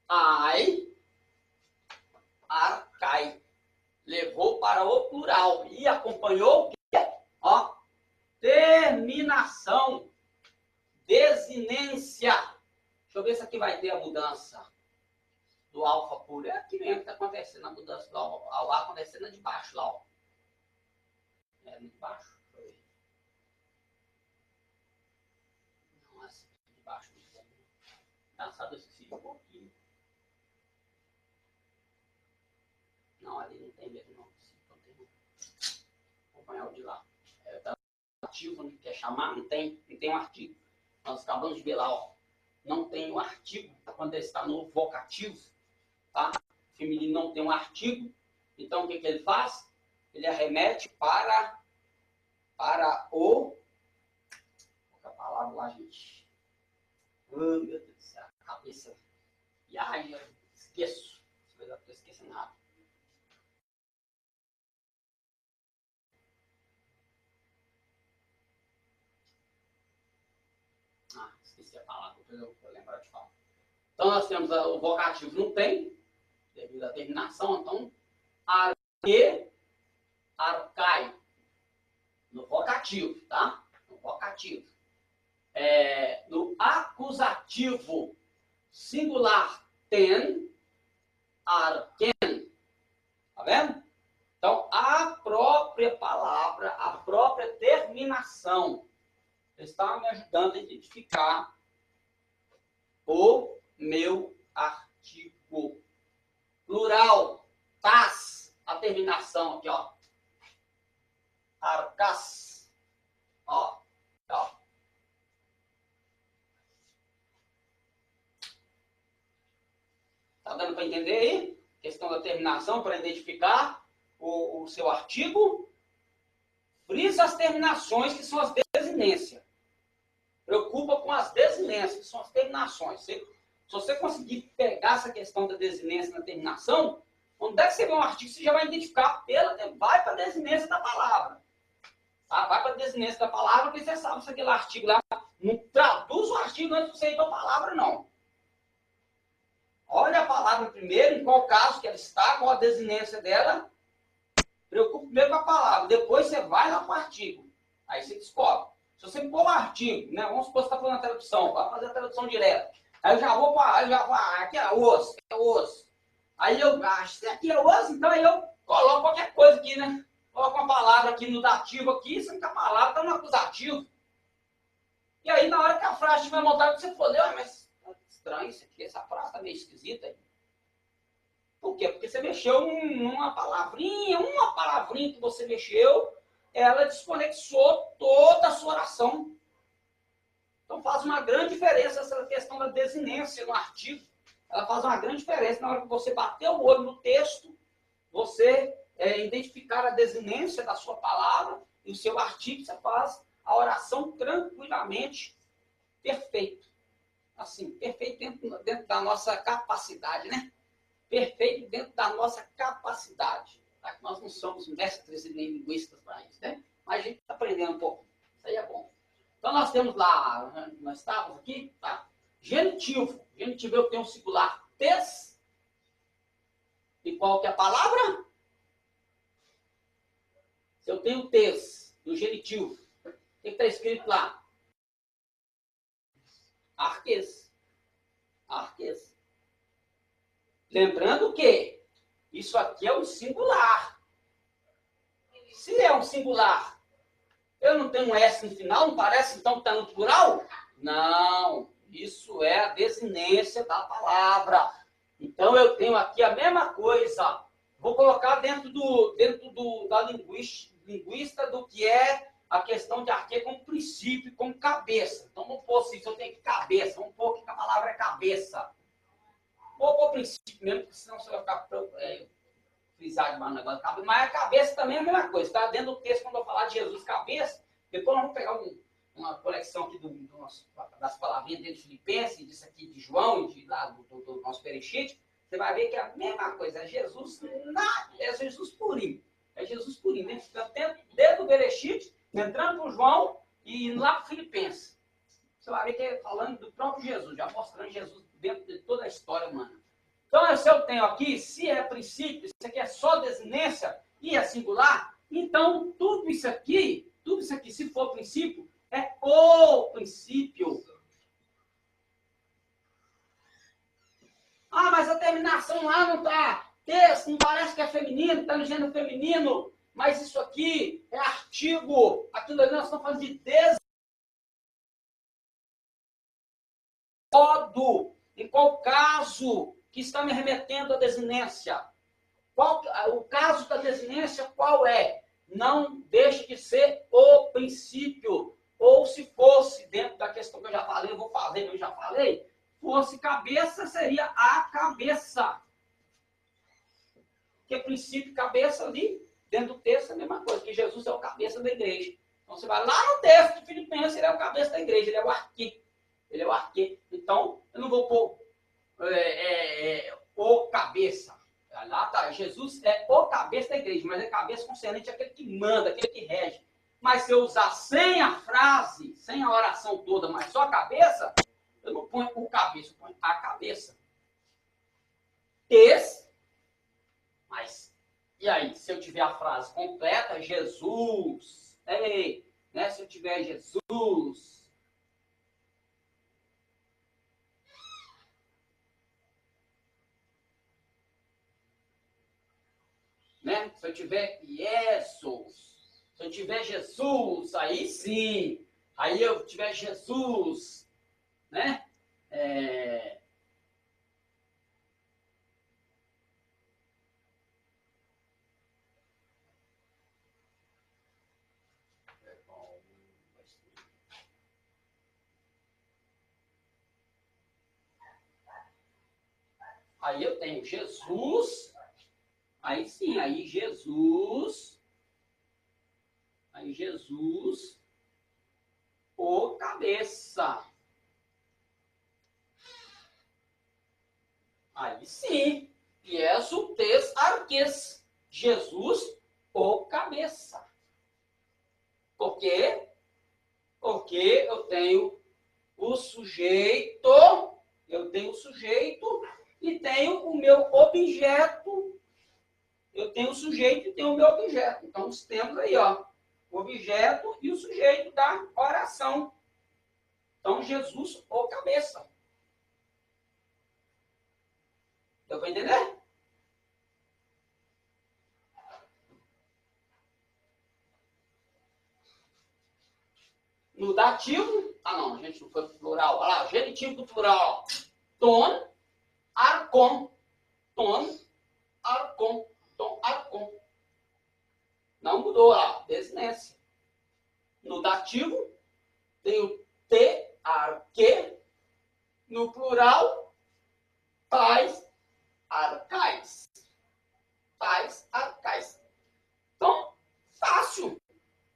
Ai. Arcai. Levou para o plural. E acompanhou o quê? Ó. Terminação. Desinência. Deixa eu ver se aqui vai ter a mudança do alfa puro. É aqui mesmo que está acontecendo a mudança do alfa. A acontecendo de baixo lá, ó. É de baixo. Deixa eu ver. Nossa, de baixo. Engraçado esse um pouquinho. Não, ali não tem mesmo, não. Não tem, não. Vou acompanhar o de lá. Tá ativo, não quer chamar? Não tem um artigo. Nós acabamos de ver lá, ó. Não tem um artigo quando ele está no vocativo, tá? O feminino não tem um artigo. Então, o que ele faz? Ele arremete para o... Qual é a palavra lá, gente? Oh, meu Deus do céu. Cabeça. E ai, eu esqueço. Eu não estou esquecendo nada. Esqueci a palavra, eu vou lembrar de falar. Então, nós temos o vocativo não tem, devido à terminação. Então, arque, arcai. No vocativo, tá? No vocativo. No acusativo singular, ten, arquen. Tá vendo? Então, a própria palavra, a própria terminação está me ajudando a identificar o meu artigo. Plural, tas, a terminação aqui, ó. Arcas. Ó. Tá dando para entender aí? Questão da terminação para identificar o seu artigo. Frisa as terminações, que são as desinências. Preocupa com as desinências, que são as terminações. Se você conseguir pegar essa questão da desinência na terminação, onde é que você vê um artigo, você já vai identificar vai para a desinência da palavra. Tá? Vai para a desinência da palavra, porque você sabe se aquele artigo lá não traduz o artigo antes de você ir para a palavra, não. Olha a palavra primeiro, em qual caso que ela está, qual a desinência dela. Preocupa primeiro com a palavra, depois você vai lá para o artigo. Aí você descobre. Se você pôr o artigo, né? Vamos supor que você está fazendo a tradução, vai fazer a tradução direta. Aí eu já vou para aqui é osso, é osso. Aí eu gasto, se aqui é osso, então aí eu coloco qualquer coisa aqui, né? Coloco uma palavra aqui no dativo aqui, sendo que a palavra está no acusativo. E aí, na hora que a frase estiver montada, você for ler, mas tá estranho isso aqui, essa frase está meio esquisita aí. Por quê? Porque você mexeu uma palavrinha que você mexeu, ela desconexou toda a sua oração. Então faz uma grande diferença essa questão da desinência no artigo. Ela faz uma grande diferença na hora que você bater o olho no texto, você identificar a desinência da sua palavra e o seu artigo, você faz a oração tranquilamente. perfeito. Assim, perfeito dentro da nossa capacidade, né? Perfeito dentro da nossa capacidade. Tá? Nós não somos mestres e nem linguistas para isso, né? Mas a gente está aprendendo um pouco. Isso aí é bom. Então, nós temos lá, nós estávamos aqui, tá? Genitivo. Genitivo, eu tenho um singular tes. E qual que é a palavra? Se eu tenho tes, no genitivo, o que está escrito lá? Arques. Arques. Lembrando que isso aqui é um singular. Se é um singular, eu não tenho um S no final, não parece então que está no plural? Não, isso é a desinência da palavra. Então eu tenho aqui a mesma coisa. Vou colocar dentro da linguista do que é a questão de arquê como princípio, como cabeça. Então vamos pôr assim, se eu tenho que cabeça, vamos pôr que a palavra é cabeça. Vou pôr princípio mesmo, porque senão você vai ficar frisado demais no negócio. Mas a cabeça também é a mesma coisa. Está dentro do texto, quando eu falar de Jesus cabeça, depois nós vamos pegar uma conexão aqui das palavrinhas dentro de Filipenses, disso aqui de João e lá do nosso Perechite. Você vai ver que é a mesma coisa. É Jesus purinho. É Jesus purinho. Desde o Perechite, entrando para o João e indo lá para o Filipenses. Você vai ver que é falando do próprio Jesus, já mostrando Jesus dentro de toda a história humana. Então, se eu tenho aqui, se é princípio, isso aqui é só desinência e é singular, então tudo isso aqui, se for princípio, é o princípio. Ah, mas a terminação lá não está texto, não parece que é feminino, está no gênero feminino, mas isso aqui é artigo. Aquilo ali nós estamos falando de modo. Em qual caso que está me remetendo à desinência? O caso da desinência qual é? Não deixe de ser o princípio. Ou se fosse, dentro da questão que eu já falei, eu já falei, fosse cabeça, seria a cabeça. Porque princípio e cabeça ali, dentro do texto, é a mesma coisa, que Jesus é o cabeça da igreja. Então você vai lá no texto de Filipenses, ele é o cabeça da igreja, ele é o arquê. Ele é o arquê. Então, eu não vou pôr o cabeça. Lá tá, Jesus é o cabeça da igreja, mas é cabeça concernente àquele que manda, aquele que rege. Mas se eu usar sem a frase, sem a oração toda, mas só a cabeça, eu não ponho o cabeça, eu ponho a cabeça. Mas, e aí, se eu tiver a frase completa, Jesus, né? Se eu tiver Jesus, né? Se eu tiver Jesus, se eu tiver Jesus, aí sim. Aí eu tiver Jesus, né? Aí eu tenho Jesus, aí sim, aí Jesus, o cabeça. Aí sim, Iesu tes arques, Jesus, o cabeça. Por quê? Porque eu tenho o sujeito, e tenho o meu objeto. Eu tenho o sujeito e tenho o meu objeto. Então, nós temos aí, ó, o objeto e o sujeito da oração. Então, Jesus, o cabeça. Deu para entender? No dativo, não, a gente não foi pro plural. Olha lá, genitivo do plural. Ton, arcon. Ton, arcon. Tom, arcon. Não mudou a desinência. No dativo, tem o te, arque. No plural, tais, arcais. Tais, arcais. Então, fácil.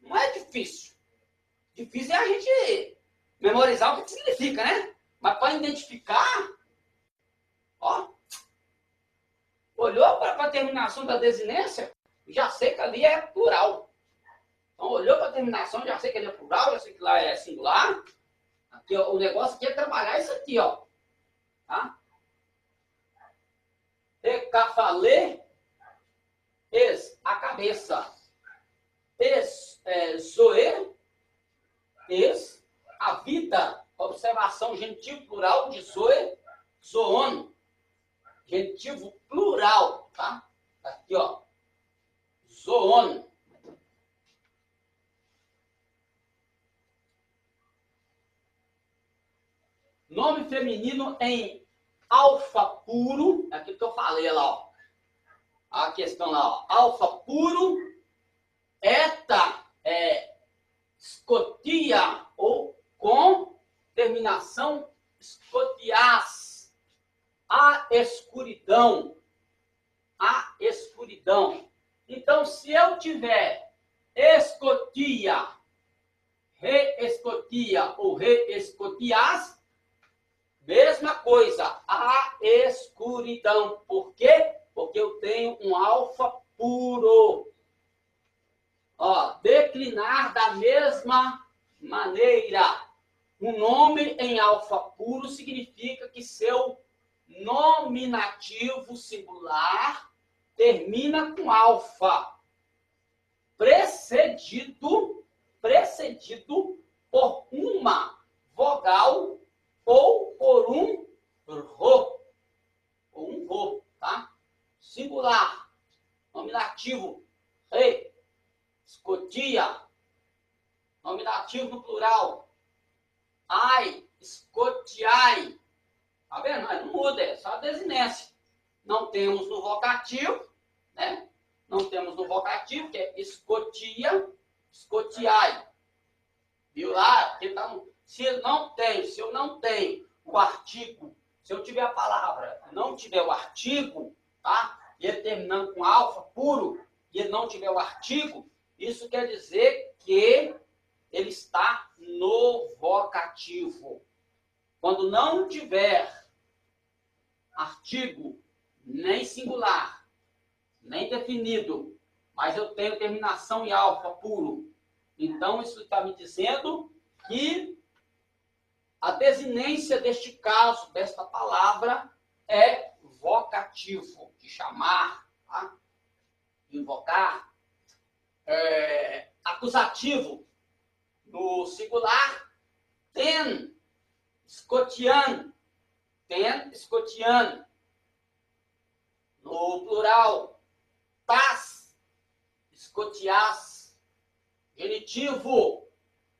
Não é difícil. Difícil é a gente memorizar o que significa. identifica, né? Mas para identificar, ó, olhou para a terminação da desinência, já sei que ali é plural. Então, olhou para a terminação, já sei que ali é plural, já sei que lá é singular. Aqui, ó, o negócio aqui é trabalhar isso aqui, ó. Tá? Recafalê, a cabeça. Zoe, a vida. Observação, genitivo plural de zoe, zoon. Genitivo plural, tá? Aqui, ó. Zoon. Nome feminino em alfa puro. É aquilo que eu falei lá, ó. A questão lá, ó. Alfa puro. Eta, escotia, ou com terminação escotias. A escuridão. A escuridão. Então, se eu tiver escotia, reescotia ou reescotias, mesma coisa, a escuridão. Por quê? Porque eu tenho um alfa puro. Ó, declinar da mesma maneira. Um nome em alfa puro significa que seu nominativo singular termina com alfa, precedido por uma vogal ou por um rô, ou um rô, tá? Singular, nominativo, rei, escotia, nominativo no plural, ai, escotiai, tá vendo? Não muda, é só a desinência. Não temos no vocativo, né? Não temos no vocativo, que é escotia, escotiai. Viu lá? Se eu não tenho o artigo, se eu tiver a palavra, não tiver o artigo, tá? E ele terminando com alfa puro, e ele não tiver o artigo, isso quer dizer que ele está no vocativo. Quando não tiver artigo, nem singular, nem definido, mas eu tenho terminação em alfa puro, então isso está me dizendo que a desinência deste caso, desta palavra, é vocativo, de chamar, tá? De invocar. Acusativo, no singular, ten, escotian, no plural, tas, escotias, genitivo,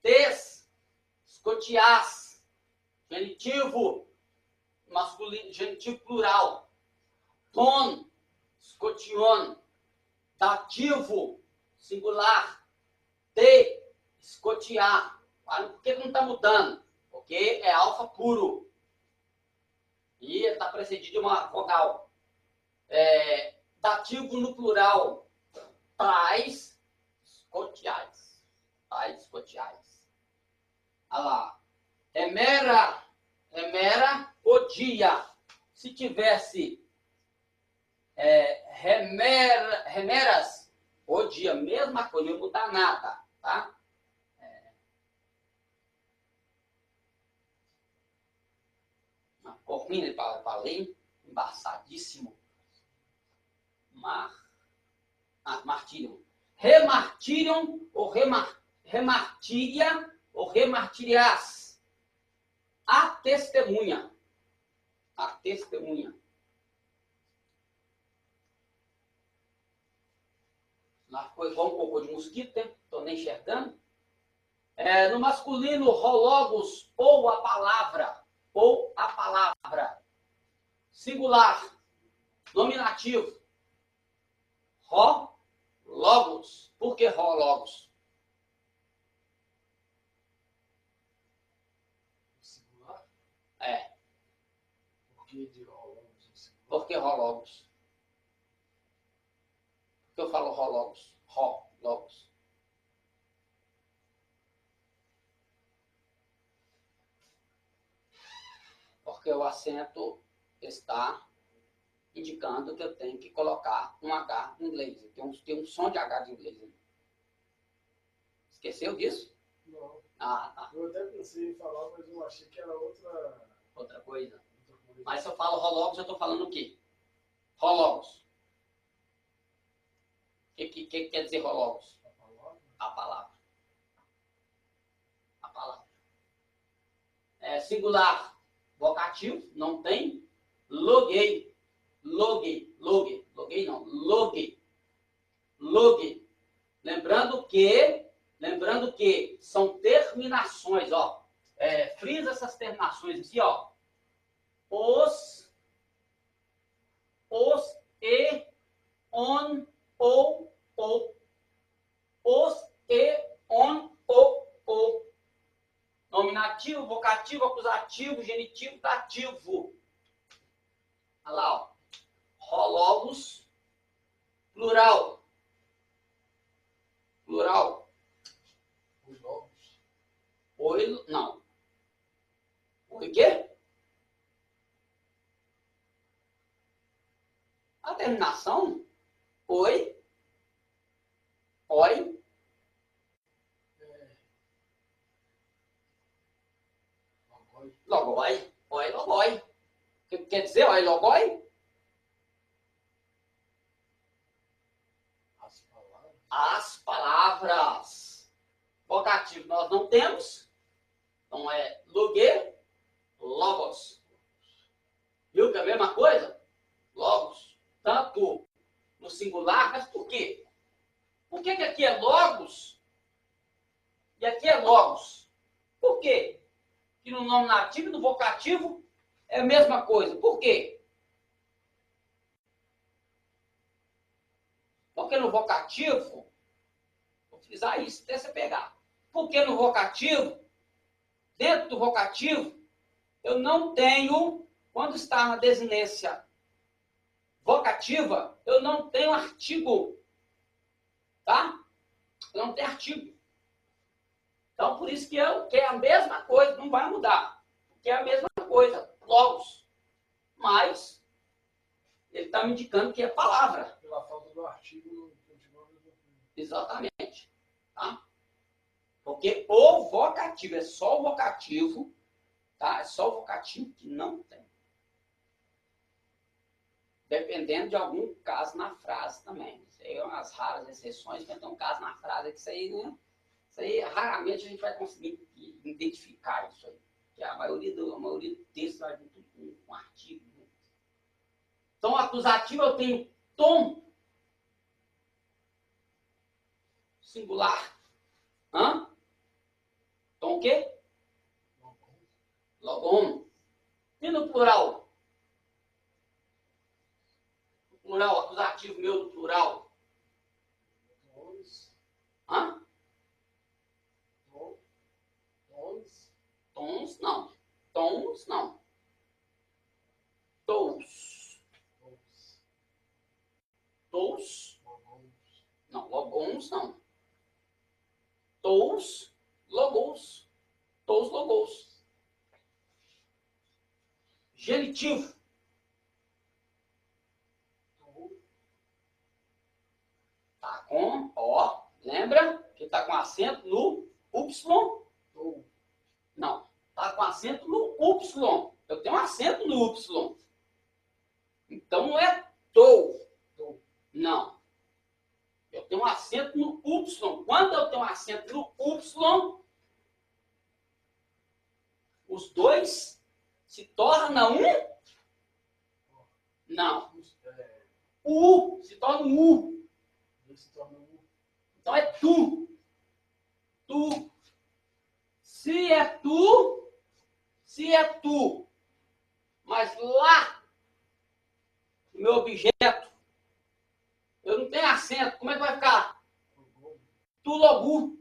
tes, escotias, genitivo masculino, genitivo plural, ton, escotion, dativo, singular, te, escotear. Por que não está mudando? Porque é alfa puro. E está precedido de uma vogal. Dativo no plural, tais, escotiais. Tais, escotiais. Olha lá. Emera, odia. Se tivesse remeras, odia, mesma coisa, não muda nada, tá? Uma corrida para ler, embaçadíssimo. Martírio. Remartiriam ou remartíria ou remartirias. A testemunha. A testemunha. Foi igual um cocô de mosquito, né? Estou nem enxergando. No masculino, rologos ou a palavra. Ou a palavra. Singular. Nominativo. Logos. Por que logos? Singular? É. Por que de rologos? Por que logos? Por que eu falo logos? Logos. Porque o acento está indicando que eu tenho que colocar um H em inglês. Tem um som de H de inglês. Esqueceu disso? Não. Ah, tá. Eu até pensei em falar, mas eu achei que era Outra coisa. outra coisa. Mas se eu falo hologos, eu estou falando o quê? Hologos. O que quer dizer hologos? A palavra? A palavra. A palavra. Singular. Vocativo, não tem. Loguei. Loguei. Loguei. Loguei não. Loguei. Loguei. Lembrando que são terminações, ó. Frisa essas terminações aqui, ó. Os, e, on, ou. Os, e, on, ou. Nominativo, vocativo, acusativo, genitivo, dativo. Olha lá, ó. Hologos, plural. Plural. Os novos. Oi, não. Oi, o quê? A terminação, oi, oi, logoi, oi, logoi. O que quer dizer oi, logoi? As palavras. As palavras. Vocativo nós não temos. Então é logue, logos. Viu que é a mesma coisa? Logos. Tanto no singular, mas por quê? Por que aqui é logos e aqui é logos? Por quê? Que no nominativo e no vocativo é a mesma coisa. Por quê? Porque no vocativo, vou utilizar isso até você pegar. Porque no vocativo, dentro do vocativo, eu não tenho, quando está na desinência vocativa, eu não tenho artigo. Tá? Eu não tenho artigo. Então, por isso que é a mesma coisa, não vai mudar. Porque é a mesma coisa, logos. Mas, ele está me indicando que é palavra. Pela falta do artigo, continua a mesma coisa. Exatamente. Tá? Porque o vocativo, é só o vocativo, tá? É só o vocativo que não tem. Dependendo de algum caso na frase também. Isso aí é umas raras exceções, mas tem um caso na frase que isso aí, né? Isso aí, raramente a gente vai conseguir identificar isso aí. Porque a maioria do texto vai vir tudo com artigo. Né? Então, acusativo eu tenho tom. Singular. Hã? Tom o quê? Logon. E no plural? O plural, acusativo meu do plural. Tons. Hã? Tons. Tons, não. Tons, não. Tous. Tons. Tous. Logons. Não, logons, não. Tous, logos. Tous, logos. Genitivo. Tá com, ó, lembra que tá com acento no Y? Tou. Não, tá com acento no Y. Eu tenho um acento no Y. Então não é tou. Tou. Não. Eu tenho um acento no Y. Quando eu tenho um acento no Y, os dois se tornam um? Não. O U se torna um U. Se torna um. Então é tu. Tu. Se é tu, mas lá no meu objeto, eu não tenho acento, como é que vai ficar? Tu logo.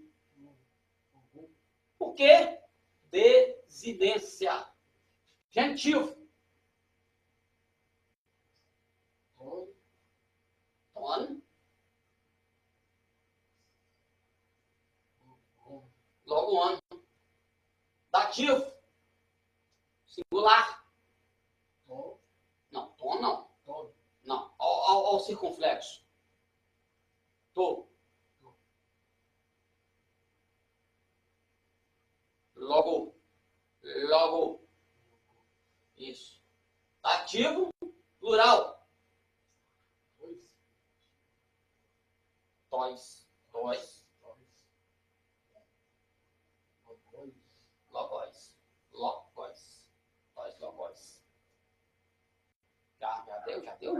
Por quê? Desinência. Genitivo. Ton. Logo on. Dativo. Singular. ou circunflexo? Tô. Logo. Isso. Ativo, plural. Tois. Logóis. Logóis. Já deu?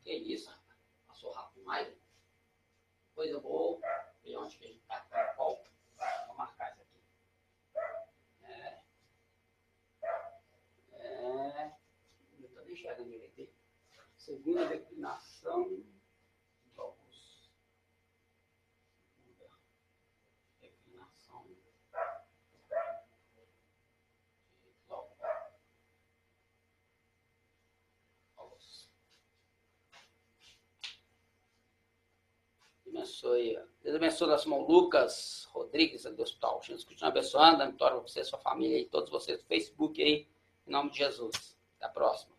Que isso, rapaz? Passou rápido demais. Depois eu vou ver onde que a gente tá. Vou marcar isso aqui. Não tô nem enxergando direito. Segunda declinação. Logos. Declinação. Deus abençoe nosso irmão Lucas Rodrigues, do Hospital. Jesus continua abençoando, dando vitória para você, sua família e todos vocês do Facebook aí, em nome de Jesus. Até a próxima.